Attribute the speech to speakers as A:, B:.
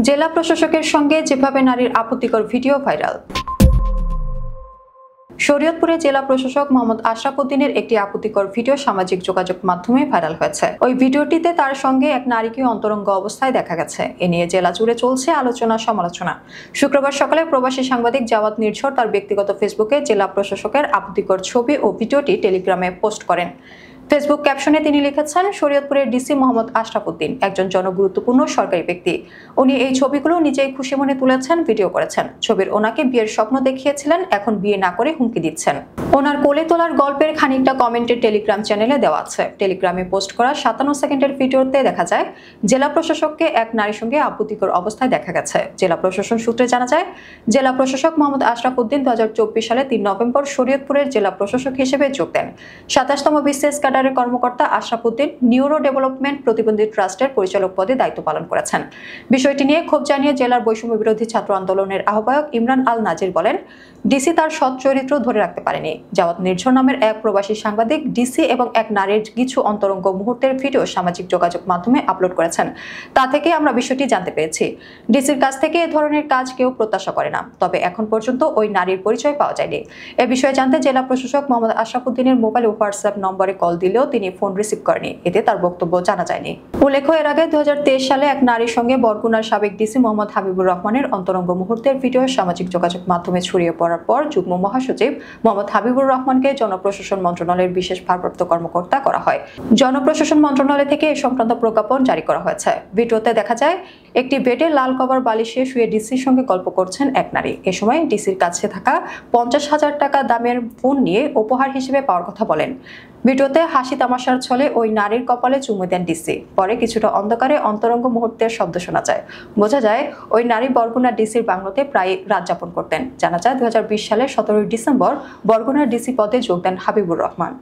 A: জেলা প্রশাসকের সঙ্গে যেভাবে নারীর আপত্তিকর ভিডিও ভাইরাল। শরীয়তপুরে জেলা প্রশাসক মোহাম্মদ আশরাফ উদ্দিনের একটি আপত্তিকর ভিডিও সামাজিক যোগাযোগ মাধ্যমে ভাইরাল হয়েছে। ওই ভিডিওটিতে তার সঙ্গে এক নারীকে অন্তরঙ্গ অবস্থায় দেখা গেছে। এ নিয়ে জেলা জুড়ে চলছে আলোচনা সমালোচনা। শুক্রবার সকালে প্রবাসী সাংবাদিক জাওয়াদ নির্ঝর তার ব্যক্তিগত ফেসবুকে জেলা প্রশাসকের আপত্তিকর ছবি ও ভিডিওটি টেলিগ্রামে পোস্ট করেন। ফেসবুক ক্যাপশনে তিনি লিখেছেন, শরীয়তপুরের ডিসি মোহাম্মদ আশরাফ উদ্দিন একজন জনগুরুত্বপূর্ণ সরকারি ব্যক্তি। উনি এই ছবিগুলো নিজেই খুশি মনে তুলেছেন, ভিডিও করেছেন। ছবির ওনাকে বিয়ের স্বপ্ন দেখিয়েছিলেন, এখন বিয়ে না করে হুমকি দিচ্ছেন। ওনার কোলে তোলার গল্পের খানিকটা কমেন্টের টেলিগ্রাম চ্যানেলে দেওয়া আছে। টেলিগ্রামে পোস্ট করা 57 সেকেন্ডের ভিডিওতে দেখা যায় জেলা প্রশাসককে এক নারীর সঙ্গে আপত্তিকর অবস্থায় দেখা গেছে। জেলা প্রশাসন সূত্রে জানা যায়, জেলা প্রশাসক মোহাম্মদ আশরাফ উদ্দিন 2024 সালে 3 নভেম্বর শরীয়তপুরের জেলা প্রশাসক হিসেবে যোগ দেন। 27তম বিসিএস ক্যাডারের কর্মকর্তা আশরাফ উদ্দিন নিউরো ডেভেলপমেন্ট প্রতিবন্ধী ট্রাস্টের পরিচালক পদে দায়িত্ব পালন করেছেন। বিষয়টি নিয়ে ক্ষোভ জানিয়ে জেলার বৈষম্য বিরোধী ছাত্র আন্দোলনের আহ্বায়ক ইমরান আল নাজির বলেন, ডিসি তার সৎ চরিত্র ধরে রাখতে পারেনি। জাওয়াদ নির্ঝর নামের এক প্রবাসী সাংবাদিক ডিসি এবং এক নারীর কিছু অন্তরঙ্গ মুহূর্তের ভিডিও সামাজিক যোগাযোগ মাধ্যমে আপলোড করেছেন। তা থেকে আমরা বিষয়টি জানতে পেরেছি। ডিসির কাছ থেকে এ ধরনের কাজ কেউ প্রত্যাশা করে না, তবে এখন পর্যন্ত ওই নারীর পরিচয় পাওয়া যায়নি। এ বিষয়ে জানতে জেলা প্রশাসক মোহাম্মদ আশরাফ উদ্দিনের মোবাইল ও হোয়াটসঅ্যাপ নম্বরে কল দিলেও তিনি ফোন রিসিভ করেনি। এতে তার বক্তব্য জানা যায়নি। উল্লেখ্য, এর আগে 2023 সালে এক নারীর সঙ্গে বরগুনার সাবেক ডিসি মোহাম্মদ হাবিবুর রহমানের অন্তরঙ্গ মুহূর্তের ভিডিও সামাজিক যোগাযোগ মাধ্যমে ছড়িয়ে পড়ার পর যুগ্ম মহাসচিব মোহাম্মদ হাবিবুর রহমানকে জনপ্রশাসন মন্ত্রণালয়ের বিশেষ ভারপ্রাপ্ত কর্মকর্তা করা হয়। জনপ্রশাসন মন্ত্রণালয় থেকে এ সংক্রান্ত প্রজ্ঞাপন জারি করা হয়েছে। ভিডিওতে দেখা যায় একটি বেডে লাল কভার বালিশে শুয়ে ডিসির সঙ্গে গল্প করছেন এক নারী। এ সময় ডিসির কাছে থাকা 50,000 টাকা দামের ফোন নিয়ে উপহার হিসেবে পাওয়ার কথা বলেন। ভিডিওতে হাসি তামাশার ছলে ওই নারীর কপালে চুমু দেন ডিসি। পরে কিছুটা অন্ধকারে অন্তরঙ্গ মুহূর্তের শব্দ শোনা যায়। বোঝা যায় ওই নারী বরগুনা ডিসির বাংলোতে প্রায় রাত যাপন করতেন। জানা যায় 2020 সালের 17 ডিসেম্বর বরগুনার ডিসি পদে যোগ দেন হাবিবুর রহমান।